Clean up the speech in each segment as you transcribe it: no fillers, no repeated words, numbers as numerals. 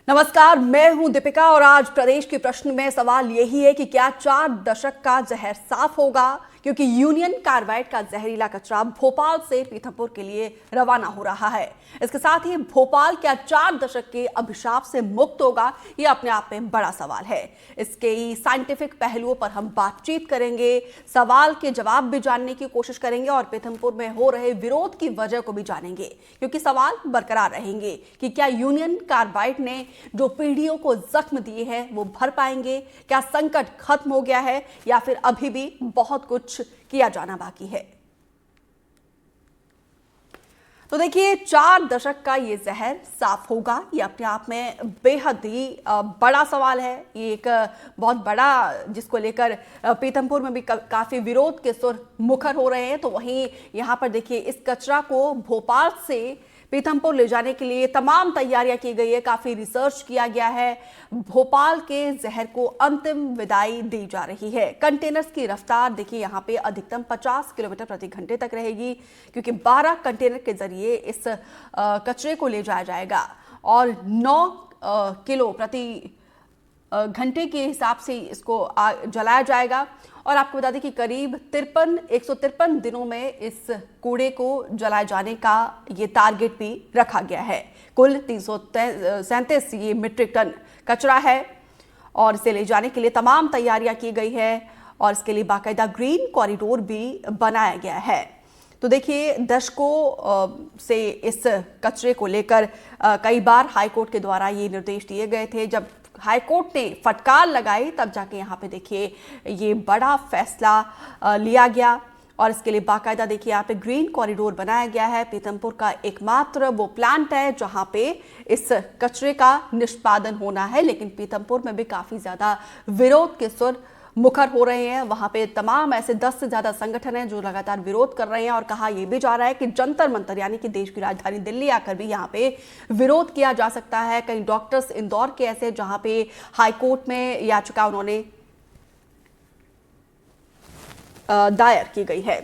नमस्कार, मैं हूं दीपिका और आज प्रदेश के प्रश्न में सवाल यही है कि क्या 4 दशक का जहर साफ होगा, क्योंकि यूनियन कार्बाइड का जहरीला कचरा भोपाल से पीथमपुर के लिए रवाना हो रहा है। इसके साथ ही भोपाल क्या 4 दशक के अभिशाप से मुक्त होगा, यह अपने आप में बड़ा सवाल है। इसके साइंटिफिक पहलुओं पर हम बातचीत करेंगे, सवाल के जवाब भी जानने की कोशिश करेंगे और पीथमपुर में हो रहे विरोध की वजह को भी जानेंगे, क्योंकि सवाल बरकरार रहेंगे कि क्या यूनियन कार्बाइड ने जो पीढ़ियों को जख्म दिए हैं वो भर पाएंगे, क्या संकट खत्म हो गया है या फिर अभी भी बहुत कुछ किया जाना बाकी है। तो देखिए, 4 दशक का ये जहर साफ होगा, ये अपने आप में बेहद ही बड़ा सवाल है। ये एक बहुत बड़ा, जिसको लेकर पीथमपुर में भी काफी विरोध के सुर मुखर हो रहे हैं। तो वहीं यहां पर देखिए, इस कचरा को भोपाल से पीथमपुर ले जाने के लिए तमाम तैयारियां की गई है, काफी रिसर्च किया गया है। भोपाल के जहर को अंतिम विदाई दी जा रही है। कंटेनर्स की रफ्तार देखिए, यहाँ पे अधिकतम 50 किलोमीटर प्रति घंटे तक रहेगी, क्योंकि 12 कंटेनर के जरिए इस कचरे को ले जाया जाएगा और 9 किलो प्रति घंटे के हिसाब से इसको जलाया जाएगा। और आपको बता दें कि करीब 153 दिनों में इस कूड़े को जलाए जाने का ये टारगेट भी रखा गया है। कुल 337 ये मीट्रिक टन कचरा है और इसे ले जाने के लिए तमाम तैयारियां की गई है और इसके लिए बाकायदा ग्रीन कॉरिडोर भी बनाया गया है। तो देखिए, दशकों से इस कचरे को लेकर कई बार हाईकोर्ट के द्वारा ये निर्देश दिए गए थे। जब हाईकोर्ट ने फटकार लगाई तब जाके यहाँ पे देखिए ये बड़ा फैसला लिया गया और इसके लिए बाकायदा देखिए यहाँ पे ग्रीन कॉरिडोर बनाया गया है। पीथमपुर का एकमात्र वो प्लांट है जहाँ पे इस कचरे का निष्पादन होना है, लेकिन पीथमपुर में भी काफी ज्यादा विरोध के सुर मुखर हो रहे हैं। वहां पे तमाम ऐसे 10 से ज्यादा संगठन हैं जो लगातार विरोध कर रहे हैं और कहा यह भी जा रहा है कि जंतर मंतर यानी कि देश की राजधानी दिल्ली आकर भी यहां पे विरोध किया जा सकता है। कई डॉक्टर्स इंदौर के ऐसे जहां पे हाईकोर्ट में याचिका उन्होंने दायर की गई है।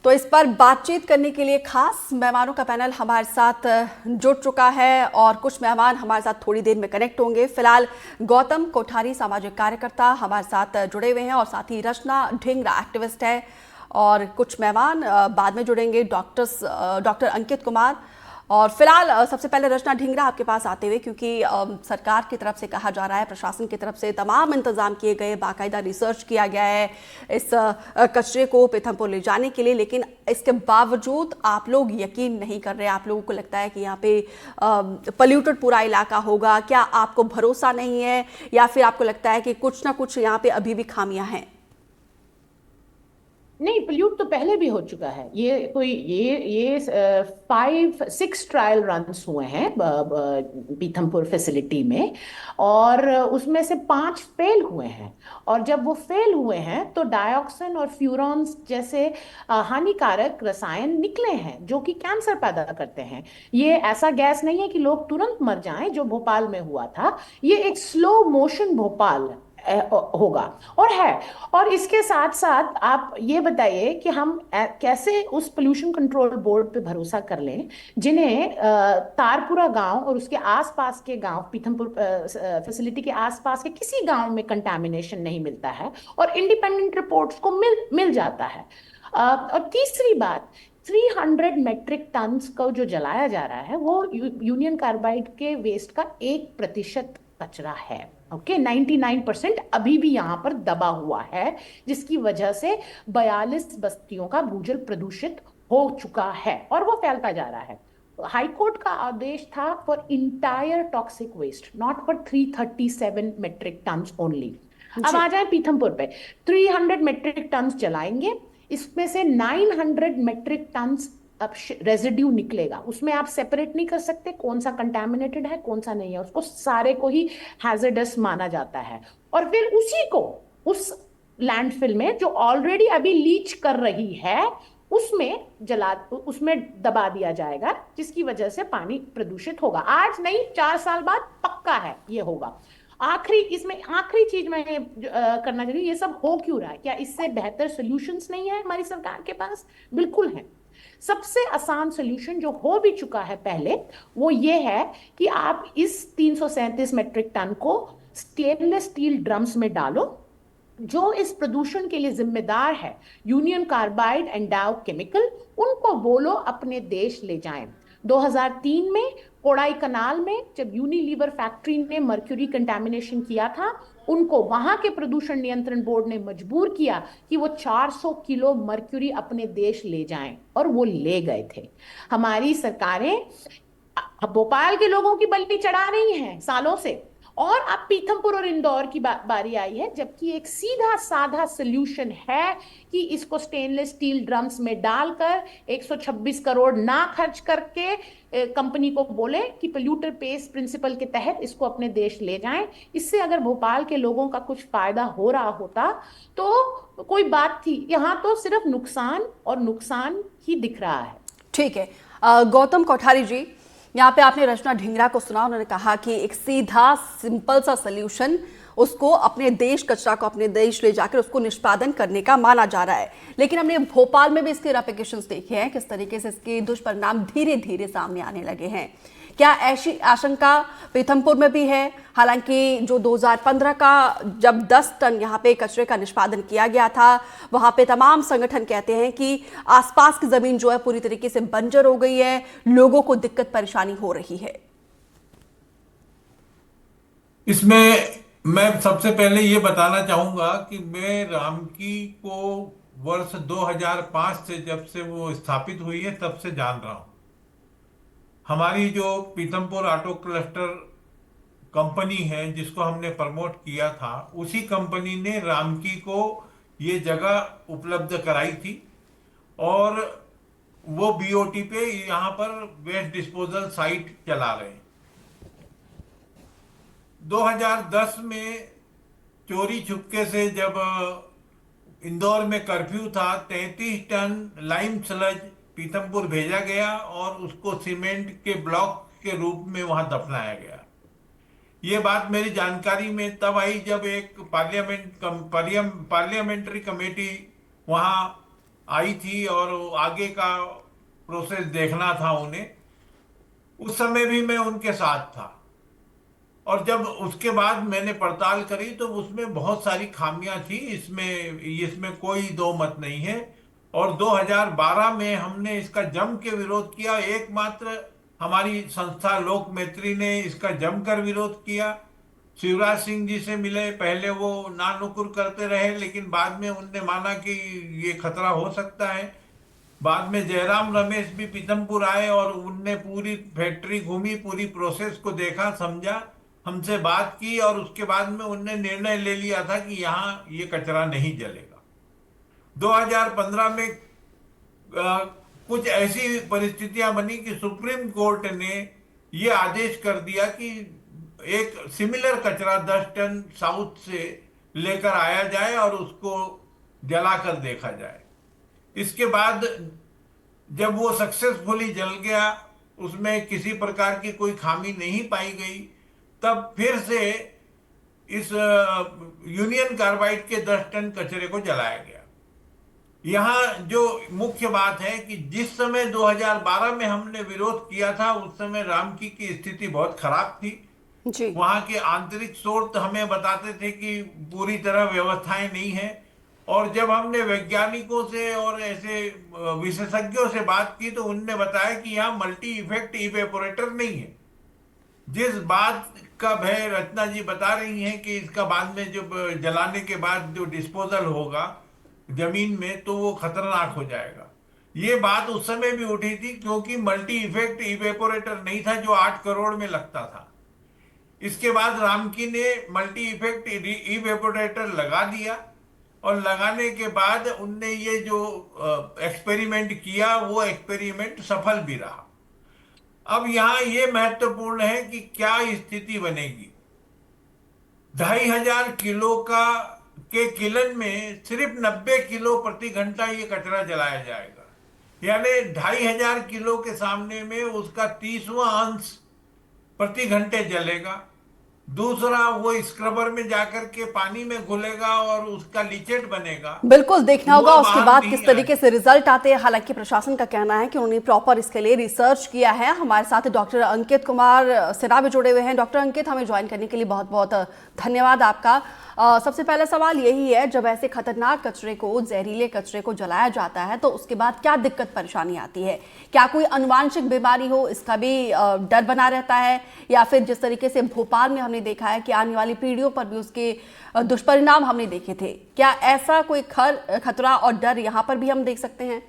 तो इस पर बातचीत करने के लिए खास मेहमानों का पैनल हमारे साथ जुड़ चुका है और कुछ मेहमान हमारे साथ थोड़ी देर में कनेक्ट होंगे। फिलहाल गौतम कोठारी सामाजिक कार्यकर्ता हमारे साथ जुड़े हुए हैं और साथ ही रचना ढींगरा एक्टिविस्ट है और कुछ मेहमान बाद में जुड़ेंगे, डॉक्टर अंकित कुमार। और फिलहाल सबसे पहले रचना ढींगरा आपके पास आते हुए, क्योंकि सरकार की तरफ से कहा जा रहा है, प्रशासन की तरफ से तमाम इंतजाम किए गए, बाकायदा रिसर्च किया गया है इस कचरे को पीथमपुर ले जाने के लिए, लेकिन इसके बावजूद आप लोग यकीन नहीं कर रहे। आप लोगों को लगता है कि यहाँ पे पॉल्यूटेड पूरा इलाका होगा। क्या आपको भरोसा नहीं है या फिर आपको लगता है कि कुछ ना कुछ यहाँ पे अभी भी खामियां हैं? नहीं, पोल्यूट तो पहले भी हो चुका है। ये 5-6 ट्रायल रन्स हुए हैं पीथमपुर फैसिलिटी में और उसमें से 5 फेल हुए हैं। और जब वो फेल हुए हैं तो डायऑक्सिन और फ्यूरॉन्स जैसे हानिकारक रसायन निकले हैं जो कि कैंसर पैदा करते हैं। ये ऐसा गैस नहीं है कि लोग तुरंत मर जाएं जो भोपाल में हुआ था। ये एक स्लो मोशन भोपाल होगा और है। और इसके साथ साथ आप ये बताइए कि हम कैसे उस पोल्यूशन कंट्रोल बोर्ड पे भरोसा कर लें जिन्हें तारपुरा गांव और उसके आसपास के गांव, पीथमपुर फैसिलिटी के आसपास के किसी गांव में कंटामिनेशन नहीं मिलता है और इंडिपेंडेंट रिपोर्ट्स को मिल जाता है। और तीसरी बात, 300 मेट्रिक टन्स को जो जलाया जा रहा है वो यूनियन कार्बाइड के वेस्ट का 1% कचरा है। ओके, 99% अभी भी यहां पर दबा हुआ है, जिसकी वजह से 42 बस्तियों का भूजल प्रदूषित हो चुका है और वो फैलता जा रहा है। हाईकोर्ट का आदेश था for entire toxic waste, not for 337 metric tons only. अब आ जाए पीथमपुर पे, 300 मेट्रिक टन्स जलाएंगे, इसमें से 900 मेट्रिक टन्स अब रेजिड्यू निकलेगा। उसमें आप सेपरेट नहीं कर सकते कौन सा कंटामिनेटेड है कौन सा नहीं है, उसको सारे को ही हैजर्डस माना जाता है। और फिर उसी को उस लैंडफिल में जो ऑलरेडी अभी लीच कर रही है उसमें दबा दिया जाएगा, जिसकी वजह से पानी प्रदूषित होगा। आज नहीं, 4 साल बाद पक्का है ये होगा। आखिरी इसमें आखिरी चीज मैं करना चाहती हूँ, ये सब हो क्यों रहा है? क्या इससे बेहतर सॉल्यूशंस नहीं है हमारी सरकार के पास? बिल्कुल है। सबसे आसान सॉल्यूशन जो हो भी चुका है पहले, वो ये है कि आप इस 337 मीट्रिक टन को स्टेनलेस स्टील ड्रम्स में डालो। जो इस प्रदूषण के लिए जिम्मेदार है, यूनियन कार्बाइड एंड डाउ केमिकल, उनको बोलो अपने देश ले जाएं। 2003 में कोडाई कनाल में जब यूनिलीवर फैक्ट्री ने मर्क्यूरी कंटेमिनेशन किया था, उनको वहां के प्रदूषण नियंत्रण बोर्ड ने मजबूर किया कि वो 400 किलो मर्क्यूरी अपने देश ले जाएं, और वो ले गए थे। हमारी सरकारें भोपाल के लोगों की बलि चढ़ा रही हैं सालों से, और अब पीथमपुर और इंदौर की बारी आई है, जबकि एक सीधा साधा सोल्यूशन है कि इसको स्टेनलेस स्टील ड्रम्स में डालकर 126 करोड़ ना खर्च करके कंपनी को बोले कि पोल्यूटर पेस प्रिंसिपल के तहत इसको अपने देश ले जाएं। इससे अगर भोपाल के लोगों का कुछ फायदा हो रहा होता तो कोई बात थी, यहां तो सिर्फ नुकसान और नुकसान ही दिख रहा है। ठीक है। गौतम कोठारी जी, यहाँ पे आपने रचना ढींगरा को सुना, उन्होंने कहा कि एक सीधा सिंपल सा सल्यूशन उसको अपने देश, कचरा को अपने देश ले जाकर उसको निष्पादन करने का माना जा रहा है। लेकिन हमने भोपाल में भी इसके रेप्लिकेशंस देखे हैं, किस तरीके से इसके दुष्परिणाम धीरे धीरे सामने आने लगे हैं। क्या ऐसी आशंका पीथमपुर में भी है? हालांकि जो 2015 का जब 10 टन यहाँ पे कचरे का निष्पादन किया गया था, वहां पे तमाम संगठन कहते हैं कि आसपास की जमीन जो है पूरी तरीके से बंजर हो गई है, लोगों को दिक्कत परेशानी हो रही है। इसमें मैं सबसे पहले ये बताना चाहूंगा कि मैं रामकी को वर्ष 2005 से, जब से वो स्थापित हुई है तब से जान रहा हूं। हमारी जो पीथमपुर ऑटो क्लस्टर कंपनी है जिसको हमने प्रमोट किया था, उसी कंपनी ने रामकी को ये जगह उपलब्ध कराई थी, और वो बीओटी पे यहाँ पर वेस्ट डिस्पोजल साइट चला रहे हैं। 2010 में चोरी छुपके से जब इंदौर में कर्फ्यू था, 33 टन लाइम स्लज पीथमपुर भेजा गया और उसको सीमेंट के ब्लॉक के रूप में वहां दफनाया गया। ये बात मेरी जानकारी में तब आई जब एक पार्लियामेंट्री कमेटी वहां आई थी और आगे का प्रोसेस देखना था उन्हें। उस समय भी मैं उनके साथ था, और जब उसके बाद मैंने पड़ताल करी तो उसमें बहुत सारी खामियां थी, इसमें कोई दो मत नहीं है। और 2012 में हमने इसका जम के विरोध किया। एकमात्र हमारी संस्था लोक मैत्री ने इसका जमकर विरोध किया। शिवराज सिंह जी से मिले, पहले वो नानुकुर करते रहे, लेकिन बाद में उनने माना कि ये खतरा हो सकता है। बाद में जयराम रमेश भी पीथमपुर आए और उनने पूरी फैक्ट्री घूमी, पूरी प्रोसेस को देखा, समझा, हमसे बात की, और उसके बाद में उनने निर्णय ले लिया था कि यहाँ ये कचरा नहीं जलेगा। 2015 में कुछ ऐसी परिस्थितियां बनी कि सुप्रीम कोर्ट ने ये आदेश कर दिया कि एक सिमिलर कचरा 10 टन साउथ से लेकर आया जाए और उसको जलाकर देखा जाए। इसके बाद जब वो सक्सेसफुली जल गया, उसमें किसी प्रकार की कोई खामी नहीं पाई गई, तब फिर से इस यूनियन कार्बाइड के 10 टन कचरे को जलाया गया। यहाँ जो मुख्य बात है कि जिस समय 2012 में हमने विरोध किया था, उस समय रामकी की स्थिति बहुत खराब थी जी। वहां के आंतरिक स्रोत हमें बताते थे कि पूरी तरह व्यवस्थाएं नहीं है। और जब हमने वैज्ञानिकों से और ऐसे विशेषज्ञों से बात की तो उनने बताया कि यहाँ मल्टी इफेक्ट इवेपोरेटर नहीं है। जिस बात का भय रचना जी बता रही हैं कि इसका बाद में जब जलाने के बाद जो डिस्पोजल होगा जमीन में तो वो खतरनाक हो जाएगा, ये बात उस समय भी उठी थी, क्योंकि मल्टी इफेक्ट इवेपोरेटर नहीं था जो 8 करोड़ में लगता था। इसके बाद रामकी ने मल्टी इफेक्ट इवेपोरेटर लगा दिया, और लगाने के बाद उनने ये जो एक्सपेरिमेंट किया वो एक्सपेरिमेंट सफल भी रहा। अब यहाँ ये महत्वपूर्ण है कि क्या स्थिति बनेगी। 2500 किलो के किलन में सिर्फ 90 किलो प्रति घंटा ये कचरा जलाया जाएगा, यानी 2500 किलो के सामने में उसका 30वां अंश प्रति घंटे जलेगा। दूसरा वो स्क्रबर में जाकर के पानी में घुलेगा और उसका लीचेट बनेगा। बिल्कुल देखना होगा वो उसके बाहर बाद नहीं किस तरीके आएगा। से रिजल्ट आते हैं। हालांकि प्रशासन का कहना है कि उन्होंने प्रॉपर इसके लिए रिसर्च किया है। हमारे साथ डॉक्टर अंकित कुमार सिन्हा भी जुड़े हुए हैं। डॉक्टर अंकित, हमें ज्वाइन करने के लिए बहुत बहुत धन्यवाद आपका। सबसे पहला सवाल यही है, जब ऐसे खतरनाक कचरे को, जहरीले कचरे को जलाया जाता है तो उसके बाद क्या दिक्कत परेशानी आती है? क्या कोई अनुवांशिक बीमारी हो, इसका भी डर बना रहता है? या फिर जिस तरीके से भोपाल में हमने देखा है कि आने वाली पीढ़ियों पर भी उसके दुष्परिणाम हमने देखे थे, क्या ऐसा कोई खतरा और डर यहां पर भी हम देख सकते हैं?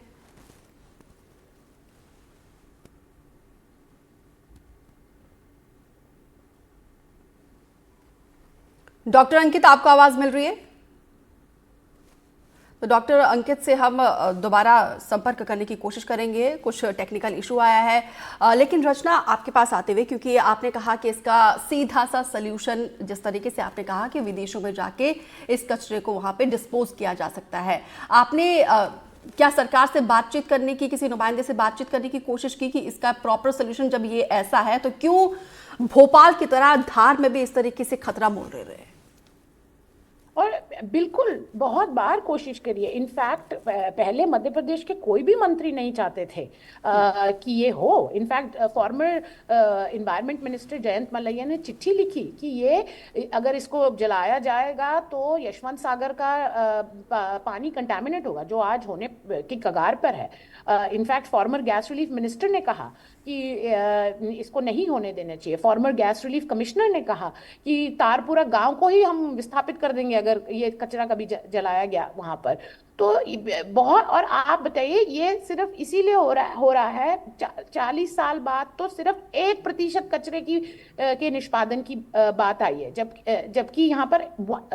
डॉक्टर अंकित, आपको आवाज मिल रही है? तो डॉक्टर अंकित से हम दोबारा संपर्क करने की कोशिश करेंगे। कुछ टेक्निकल इशू आया है। लेकिन रचना, आपके पास आते हुए, क्योंकि आपने कहा कि इसका सीधा सा सल्यूशन, जिस तरीके से आपने कहा कि विदेशों में जाके इस कचरे को वहां पे डिस्पोज किया जा सकता है, आपने क्या सरकार से बातचीत करने की, किसी नुमाइंदे से बातचीत करने की कोशिश की कि इसका प्रॉपर सोल्यूशन जब ये ऐसा है तो क्यों भोपाल की तरह धार में भी इस तरीके से खतरा मोल रहे हैं? और बिल्कुल बहुत बार कोशिश करी है। इनफैक्ट पहले मध्य प्रदेश के कोई भी मंत्री नहीं चाहते थे कि ये हो। In fact farmer environment minister Jayant Malaiya ने चिट्ठी लिखी कि ये अगर इसको जलाया जाएगा तो यशवंत सागर का पानी कंटामिनेट होगा, जो आज होने की कगार पर है। In fact farmer gas relief minister ने कहा कि इसको नहीं होने देना चाहिए। फॉर्मर गैस रिलीफ कमिश्नर ने कहा कि तारपुरा गांव को ही हम विस्थापित कर देंगे अगर ये कचरा कभी जलाया गया वहां पर। तो बहुत, और आप बताइए ये सिर्फ इसीलिए हो रहा है 40 साल बाद तो सिर्फ 1% कचरे की के निष्पादन की बात आई है, जबकि यहाँ पर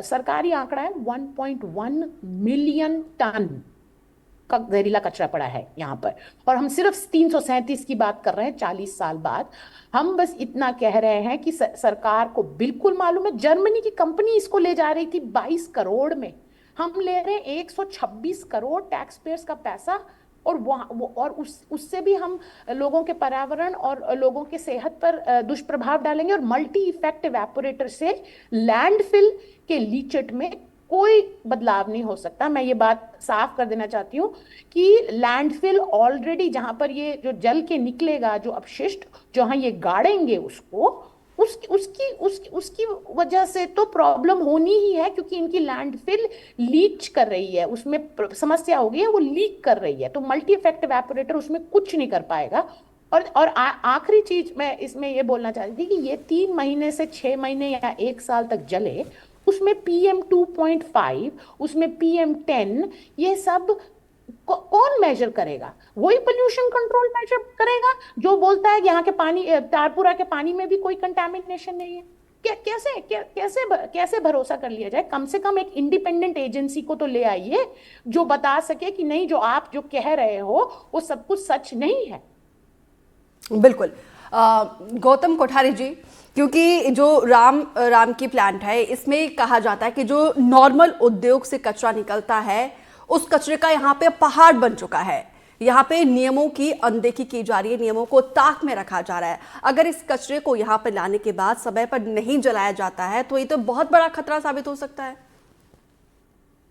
सरकारी आंकड़ा है 1.1 मिलियन टन का जहरीला कचरा पड़ा है यहाँ पर। और हम सिर्फ 337 की बात कर रहे हैं 40 साल बाद। हम बस इतना कह रहे हैं कि सरकार को बिल्कुल मालूम है। जर्मनी की कंपनी इसको ले जा रही थी 22 करोड़ में, हम ले रहे हैं 126 करोड़ टैक्स पेयर्स का पैसा। और और उससे भी हम लोगों के पर्यावरण और लोगों के सेहत पर दुष्प्रभाव डालेंगे। और मल्टी इफेक्ट इवेपोरेटर से लैंडफिल के लीचेट में कोई बदलाव नहीं हो सकता। मैं ये बात साफ कर देना चाहती हूँ कि लैंडफिल ऑलरेडी, जहां पर ये जो जल के निकलेगा, जो अपशिष्ट जहां ये गाड़ेंगे उसको, उसकी वजह से तो प्रॉब्लम होनी ही है, क्योंकि इनकी लैंडफिल लीच कर रही है, उसमें समस्या हो गई है, वो लीक कर रही है। तो मल्टी इफेक्ट इवेपोरेटर उसमें कुछ नहीं कर पाएगा। और आखिरी चीज मैं इसमें ये बोलना चाहती थी कि ये 3 महीने से 6 महीने या 1 साल तक जले, उसमें PM2.5, उसमें PM10, ये सब कौन मेजर करेगा? वही पोल्यूशन कंट्रोल मेजर करेगा जो बोलता है कि यहाँ के पानी, तारपुरा के पानी में भी कोई कंटामिनेशन नहीं है। कैसे भरोसा कर लिया जाए? कम से कम एक इंडिपेंडेंट एजेंसी को तो ले आइए जो बता सके कि नहीं, जो आप जो कह रहे हो वो सब कुछ सच नहीं है। बिल्कुल। गौतम कोठारी जी, क्योंकि जो राम की प्लांट है, इसमें कहा जाता है कि जो नॉर्मल उद्योग से कचरा निकलता है उस कचरे का यहाँ पे पहाड़ बन चुका है। यहाँ पे नियमों की अनदेखी की जा रही है, नियमों को ताक में रखा जा रहा है। अगर इस कचरे को यहाँ पे लाने के बाद समय पर नहीं जलाया जाता है तो ये तो बहुत बड़ा खतरा साबित हो सकता है।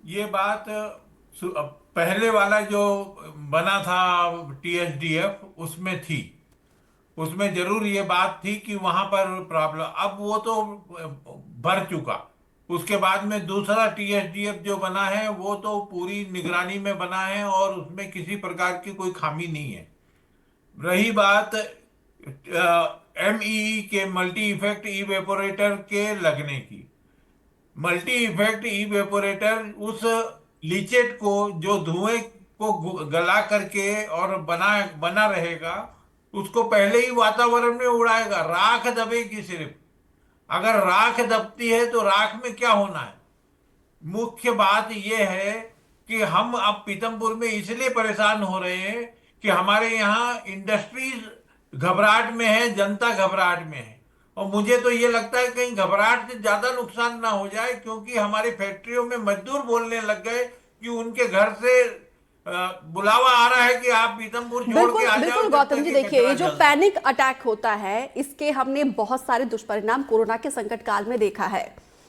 ये बात पहले वाला जो बना था TSDF उसमें थी, उसमें जरूर ये बात थी कि वहां पर प्रॉब्लम, अब वो तो भर चुका। उसके बाद में दूसरा TSDF जो बना है वो तो पूरी निगरानी में बना है और उसमें किसी प्रकार की कोई खामी नहीं है। रही बात MEE के, मल्टी इफेक्ट इवेपोरेटर के लगने की, मल्टी इफेक्ट इवेपोरेटर उस लीचेट को, जो धुएं को गला करके और बना रहेगा, उसको पहले ही वातावरण में उड़ाएगा। राख दबेगी सिर्फ। अगर राख दबती है तो राख में क्या होना है? मुख्य बात यह है कि हम अब पीतमपुर में इसलिए परेशान हो रहे हैं कि हमारे यहाँ इंडस्ट्रीज घबराहट में है, जनता घबराहट में है। और मुझे तो ये लगता है कहीं घबराहट से ज्यादा नुकसान ना हो जाए, क्योंकि हमारी फैक्ट्रियों में मजदूर बोलने लग गए कि उनके घर से बुलावा आ रहा है कि आप पीतमपुर छोड़ के बिल्कुल आ जाओ बिल्कुल जब गौतम तक जी, ये देखिए कचरा ये जो जलता है। पैनिक अटैक होता है इसके हमने बहुत सारे दुष्परिणाम कोरोना के संकट काल में देखा है।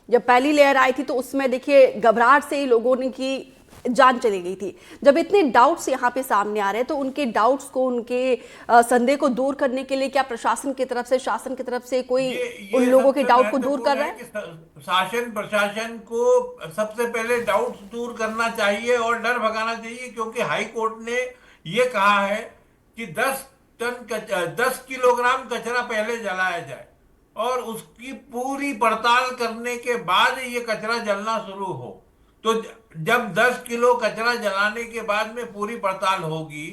जब पहली लेयर आई थी तो उसमें देखिए घबराहट से ही लोगों ने की जान चली गई थी। जब इतने डाउट्स यहाँ पे सामने आ रहे हैं तो उनके डाउट्स को, उनके संदेह को दूर करने के लिए क्या प्रशासन की तरफ से, शासन की तरफ से कोई ये उन ये लोगों के सबसे डाउट को दूर कर महत्वपूर्ण रहा है है? कि शासन प्रशासन को सबसे पहले डाउट्स दूर करना चाहिए और डर भगाना चाहिए, क्योंकि हाई कोर्ट ने ये कहा है कि 10 किलोग्राम कचरा पहले जलाया जाए और उसकी पूरी पड़ताल करने के बाद ये कचरा जलना शुरू हो। तो जब 10 किलो कचरा जलाने के बाद में पूरी पड़ताल होगी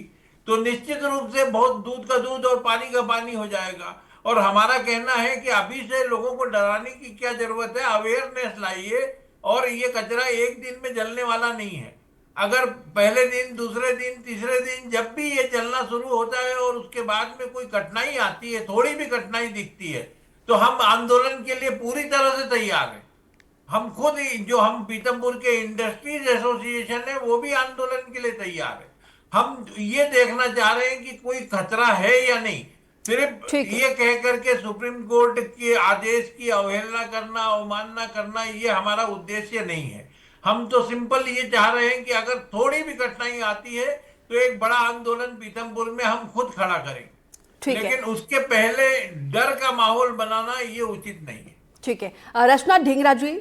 तो निश्चित रूप से बहुत दूध का दूध और पानी का पानी हो जाएगा। और हमारा कहना है कि अभी से लोगों को डराने की क्या जरूरत है, अवेयरनेस लाइए। और ये कचरा एक दिन में जलने वाला नहीं है। अगर पहले दिन, दूसरे दिन, तीसरे दिन जब भी ये जलना शुरू होता है और उसके बाद में कोई कठिनाई आती है, थोड़ी भी कठिनाई दिखती है, तो हम आंदोलन के लिए पूरी तरह से तैयार हैं। हम खुद जो हम पीतमपुर के इंडस्ट्रीज एसोसिएशन है वो भी आंदोलन के लिए तैयार है। हम ये देखना चाह रहे हैं कि कोई खतरा है या नहीं। सिर्फ ठीक है। ये कह करके सुप्रीम कोर्ट के आदेश की अवहेलना करना, अवमानना करना, ये हमारा उद्देश्य नहीं है। हम तो सिंपल ये चाह रहे हैं कि अगर थोड़ी भी कठिनाई आती है तो एक बड़ा आंदोलन पीतमपुर में हम खुद खड़ा करेंगे, ठीक है। लेकिन उसके पहले डर का माहौल बनाना ये उचित नहीं है। ठीक है। रचना ढींगरा जी,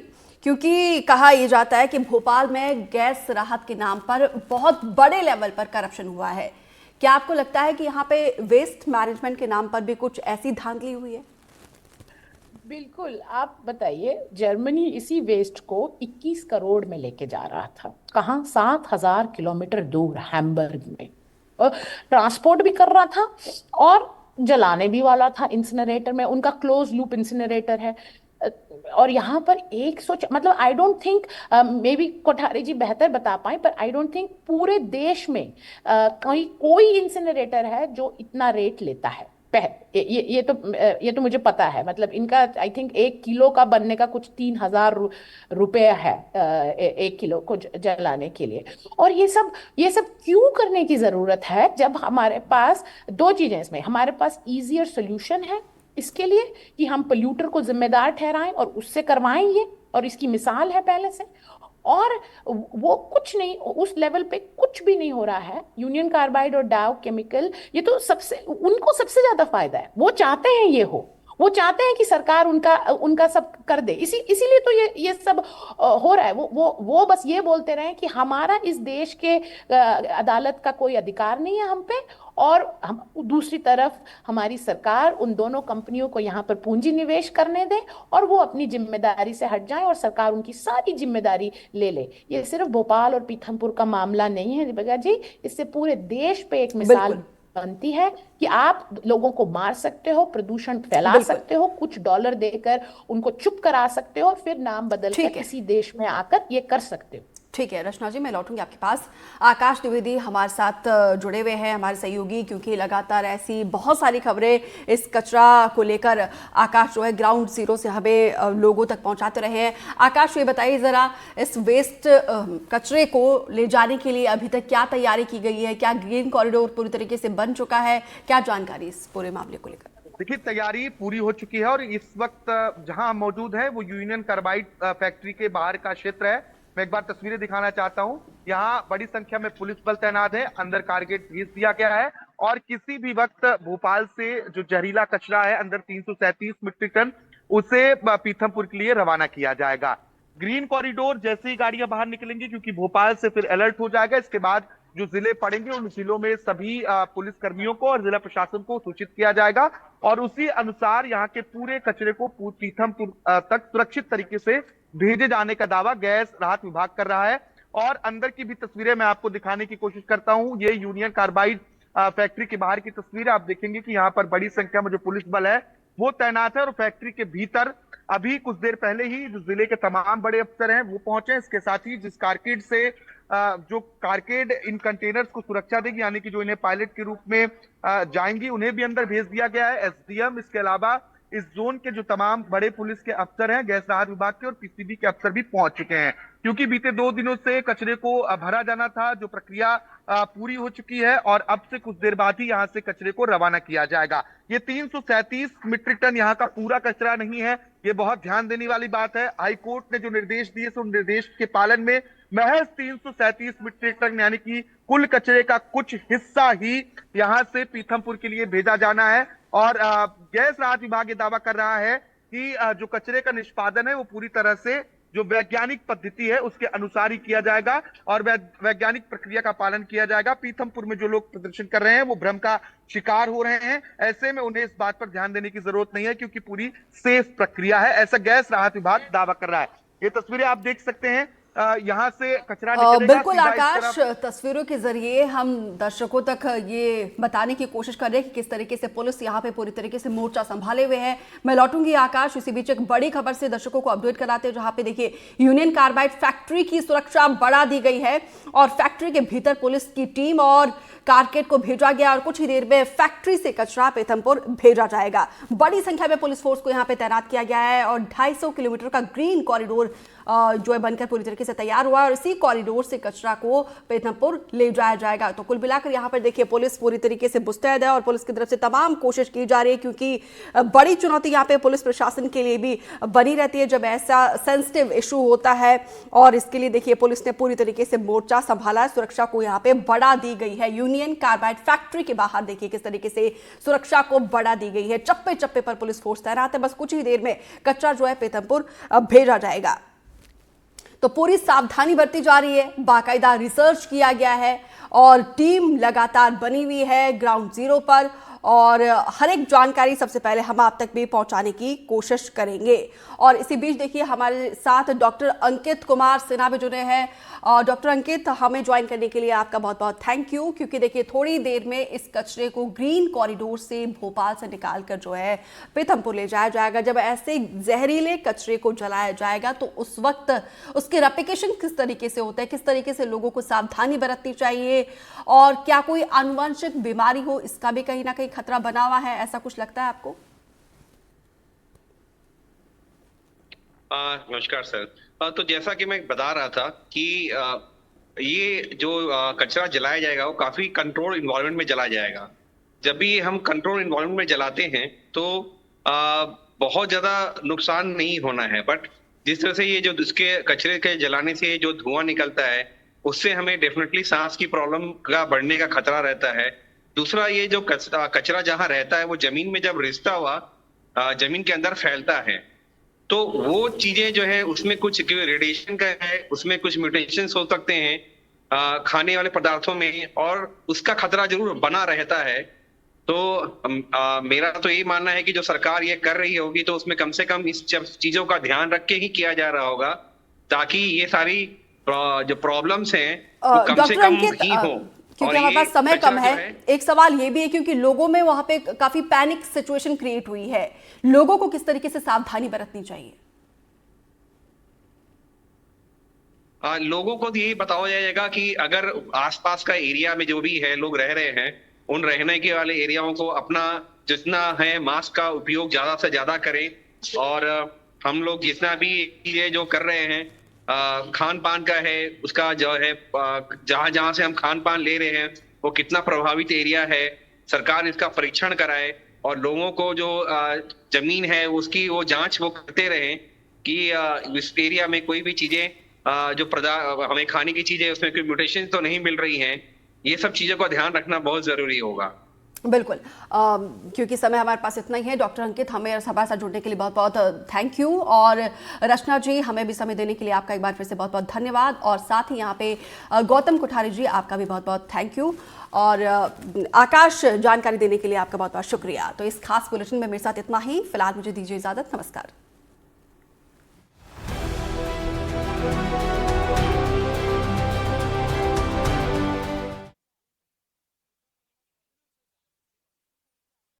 क्योंकि कहा यह जाता है कि भोपाल में गैस राहत के नाम पर बहुत बड़े लेवल पर करप्शन हुआ है, क्या आपको लगता है कि यहाँ पे वेस्ट मैनेजमेंट के नाम पर भी कुछ ऐसी धांधली हुई है? बिल्कुल। आप बताइए, जर्मनी इसी वेस्ट को 21 करोड़ में लेके जा रहा था। कहाँ? 7,000 किलोमीटर दूर, हैम्बर्ग में। और ट्रांसपोर्ट भी कर रहा था और जलाने भी वाला था इंसिनरेटर में। उनका क्लोज लूप इंसिनरेटर है। और यहाँ पर मतलब I don't think, maybe Kothari ji बेहतर बता पाए, पर आई डोंट थिंक पूरे देश में कोई कोई इंसिनरेटर है जो इतना रेट लेता है। ये तो मुझे पता है। मतलब इनका आई थिंक 1 किलो का बनने का कुछ 3,000 रुपए है, 1 किलो को जलाने के लिए। और ये सब क्यों करने की जरूरत है जब हमारे पास दो चीजें इसमें, हमारे पास इजियर सोल्यूशन है इसके लिए कि हम पोल्यूटर को जिम्मेदार ठहराएं और उससे करवाएं ये, और इसकी मिसाल है पहले से। और वो कुछ नहीं, उस लेवल पे कुछ भी नहीं हो रहा है। यूनियन कार्बाइड और डाव केमिकल, ये तो उनको सबसे ज्यादा फायदा है। वो चाहते हैं ये हो, वो चाहते हैं कि सरकार उनका उनका सब कर दे। इसीलिए तो ये सब हो रहा है। वो बस ये बोलते रहे कि हमारा इस देश के अदालत का कोई अधिकार नहीं है हम पे, और हम दूसरी तरफ हमारी सरकार उन दोनों कंपनियों को यहाँ पर पूंजी निवेश करने दे और वो अपनी जिम्मेदारी से हट जाए और सरकार उनकी सारी जिम्मेदारी ले ले। ये सिर्फ भोपाल और पीथमपुर का मामला नहीं है दीपिका जी, इससे पूरे देश पे एक मिसाल बिल्कुल बनती है कि आप लोगों को मार सकते हो, प्रदूषण फैला बिल्कुल। सकते हो, कुछ डॉलर देकर उनको चुप करा सकते हो, फिर नाम बदल कर ठीक है। किसी देश में आकर ये कर सकते हो। ठीक है रचना जी, मैं लौटूंगी आपके पास। आकाश द्विवेदी हमारे साथ जुड़े हुए हैं, हमारे सहयोगी, क्योंकि लगातार ऐसी बहुत सारी खबरें इस कचरा को लेकर आकाश जो है ग्राउंड जीरो से हमें लोगों तक पहुंचाते रहे हैं। आकाश ये बताइए जरा, इस वेस्ट कचरे को ले जाने के लिए अभी तक क्या तैयारी की गई है? क्या ग्रीन कॉरिडोर पूरी तरीके से बन चुका है? क्या जानकारी इस पूरे मामले को लेकर? देखिए, तैयारी पूरी हो चुकी है और इस वक्त जहां हम मौजूद हैं वो यूनियन कार्बाइड फैक्ट्री के बाहर का क्षेत्र है। मैं एक बार तस्वीरें दिखाना चाहता हूं। यहाँ बड़ी संख्या में पुलिस बल तैनात है, अंदर कारगेट भेज दिया गया है और किसी भी वक्त भोपाल से जो जहरीला कचरा है अंदर 337 मीट्रिक टन, उसे पीथमपुर के लिए रवाना किया जाएगा। ग्रीन कॉरिडोर जैसे ही गाड़ियां बाहर निकलेंगी, क्योंकि भोपाल से फिर अलर्ट हो जाएगा, इसके बाद जो जिले पड़ेंगे उन जिलों में सभी पुलिस कर्मियों को और जिला प्रशासन को सूचित किया जाएगा और उसी अनुसार यहाँ के पूरे कचरे को पीथमपुर तक सुरक्षित तरीके से भेजे जाने का दावा गैस राहत विभाग कर रहा है। और अंदर की भी तस्वीरें मैं आपको दिखाने की कोशिश करता हूं। ये यूनियन कार्बाइड फैक्ट्री के बाहर की तस्वीर है। आप देखेंगे कि यहाँ पर बड़ी संख्या में जो पुलिस बल है वो तैनात है और फैक्ट्री के भीतर अभी कुछ देर पहले ही जो जिले के तमाम बड़े अफसर हैं वो पहुंचे। इसके साथ ही जिस कारकेड से जो कारकेड इन कंटेनर्स को सुरक्षा देगी, यानी कि जो इन्हें पायलट के रूप में जाएंगी, उन्हें भी अंदर भेज दिया गया है। एसडीएम, इसके अलावा इस जोन के जो तमाम बड़े पुलिस के अफसर हैं, गैस राहत विभाग के और पीसीबी के अफसर भी पहुंच चुके हैं, क्योंकि बीते 2 दिनों से कचरे को भरा जाना था, जो प्रक्रिया पूरी हो चुकी है और अब से कुछ देर बाद ही यहां से कचरे को रवाना किया जाएगा। ये 337 मीट्रिक टन यहाँ का पूरा कचरा नहीं है, ये बहुत ध्यान देने वाली बात है। हाईकोर्ट ने जो निर्देश दिए उन निर्देश के पालन में महज 337 मीट्रिक टन यानी कि कुल कचरे का कुछ हिस्सा ही यहां से पीथमपुर के लिए भेजा जाना है। और गैस राहत विभाग ये दावा कर रहा है कि जो कचरे का निष्पादन है वो पूरी तरह से जो वैज्ञानिक पद्धति है उसके अनुसार ही किया जाएगा और वैज्ञानिक प्रक्रिया का पालन किया जाएगा। पीथमपुर में जो लोग प्रदर्शन कर रहे हैं वो भ्रम का शिकार हो रहे हैं, ऐसे में उन्हें इस बात पर ध्यान देने की जरूरत नहीं है, क्योंकि पूरी सेफ प्रक्रिया है, ऐसा गैस राहत विभाग दावा कर रहा है। ये तस्वीरें आप देख सकते हैं, यहाँ से कचरा निकलेगा। बिल्कुल आकाश, तस्वीरों के जरिए हम दर्शकों तक ये बताने की कोशिश कर रहे हैं कि किस तरीके से पुलिस यहाँ पे पूरी तरीके से मोर्चा संभाले हुए है। मैं लौटूंगी आकाश, इसी बीच एक बड़ी खबर से दर्शकों को अपडेट कराते हैं, जहाँ पे देखिए यूनियन कार्बाइड फैक्ट्री की सुरक्षा बढ़ा दी गई है और फैक्ट्री के भीतर पुलिस की टीम और कारकेट को भेजा गया और कुछ ही देर में फैक्ट्री से कचरा पीथमपुर भेजा जाएगा। बड़ी संख्या में पुलिस फोर्स को यहाँ पे तैनात किया गया है और 250 किलोमीटर का ग्रीन कॉरिडोर जो है बनकर पूरी तरीके से तैयार हुआ है और इसी कॉरिडोर से कचरा को पीथमपुर ले जाया जाएगा। तो कुल मिलाकर यहाँ पर देखिए पुलिस पूरी तरीके से मुस्तैद है और पुलिस की तरफ से तमाम कोशिश की जा रही है, क्योंकि बड़ी चुनौती यहाँ पे पुलिस प्रशासन के लिए भी बनी रहती है जब ऐसा सेंसिटिव इशू होता है। और इसके लिए देखिए पुलिस ने पूरी तरीके से मोर्चा संभाला है, सुरक्षा को यहाँ पे बढ़ा दी गई है। यूनियन कार्बाइड फैक्ट्री के बाहर देखिए किस तरीके से सुरक्षा को बढ़ा दी गई है, चप्पे चप्पे पर पुलिस फोर्स तैनात है। बस कुछ ही देर में कचरा जो है पीथमपुर भेजा जाएगा। तो पूरी सावधानी बरती जा रही है, बाकायदा रिसर्च किया गया है और टीम लगातार बनी हुई है ग्राउंड जीरो पर और हर एक जानकारी सबसे पहले हम आप तक भी पहुंचाने की कोशिश करेंगे। और इसी बीच देखिए हमारे साथ डॉक्टर अंकित कुमार सिन्हा भी जुड़े हैं। डॉक्टर अंकित, हमें ज्वाइन करने के लिए आपका बहुत बहुत थैंक यू, क्योंकि देखिए थोड़ी देर में इस कचरे को ग्रीन कॉरिडोर से भोपाल से निकालकर जो है पीथमपुर ले जाया जाएगा। जब ऐसे जहरीले कचरे को जलाया जाएगा तो उस वक्त उसके रेप्लिकेशन किस तरीके से होता है, किस तरीके से लोगों को सावधानी बरतनी चाहिए और क्या कोई आनुवंशिक बीमारी हो इसका भी कहीं ना कहीं खतरा बना हुआ है, ऐसा कुछ लगता है आपको? नमस्कार सर। तो जैसा कि मैं बता रहा था कि ये जो कचरा जलाया जाएगा वो काफी कंट्रोल इन्वायरमेंट में जलाया जाएगा। जब भी हम कंट्रोल इन्वायरमेंट में जलाते हैं तो बहुत ज्यादा नुकसान नहीं होना है, बट जिस तरह से ये जो इसके कचरे के जलाने से जो धुआं निकलता है उससे हमें डेफिनेटली सांस की प्रॉब्लम का बढ़ने का खतरा रहता है। दूसरा, ये जो कचरा जहाँ रहता है वो जमीन में जब रिसता हुआ जमीन के अंदर फैलता है तो वो चीजें जो है उसमें कुछ रेडिएशन का है, उसमें कुछ म्यूटेशंस हो सकते हैं खाने वाले पदार्थों में और उसका खतरा जरूर बना रहता है। तो मेरा तो यही मानना है कि जो सरकार ये कर रही होगी तो उसमें कम से कम इस चीजों का ध्यान रख के ही किया जा रहा होगा ताकि ये सारी जो प्रॉब्लम्स हैं वो कम से कम ही हो। क्योंकि हमारे पास समय कम है, एक सवाल ये भी है क्योंकि लोगों में वहां पे काफी पैनिक सिचुएशन क्रिएट हुई है, लोगों को किस तरीके से सावधानी बरतनी चाहिए? लोगों को यही बताया जाएगा कि अगर आसपास का एरिया में जो भी है लोग रह रहे हैं उन रहने के वाले एरियाओं को अपना जितना है मास्क का उपयोग ज्यादा से ज्यादा करें और हम लोग जितना भी ये जो कर रहे हैं खान पान का है उसका जो है जहां जहां से हम खान पान ले रहे हैं वो कितना प्रभावित एरिया है, सरकार इसका परीक्षण कराए और लोगों को जो जमीन है उसकी वो जांच वो करते रहे कि इस एरिया में कोई भी चीजें जो हमें खाने की चीजें उसमें कोई म्यूटेशन तो नहीं मिल रही हैं। ये सब चीजों का ध्यान रखना बहुत जरूरी होगा। बिल्कुल, क्योंकि समय हमारे पास इतना ही है। डॉक्टर अंकित, हमें हमारे साथ जुड़ने के लिए बहुत बहुत थैंक यू और रचना जी हमें भी समय देने के लिए आपका एक बार फिर से बहुत बहुत धन्यवाद और साथ ही यहाँ पे गौतम कोठारी जी आपका भी बहुत बहुत थैंक यू और आकाश जानकारी देने के लिए आपका बहुत बहुत शुक्रिया। तो इस खास बुलेटिन में मेरे साथ इतना ही, फिलहाल मुझे दीजिए इजाजत, नमस्कार।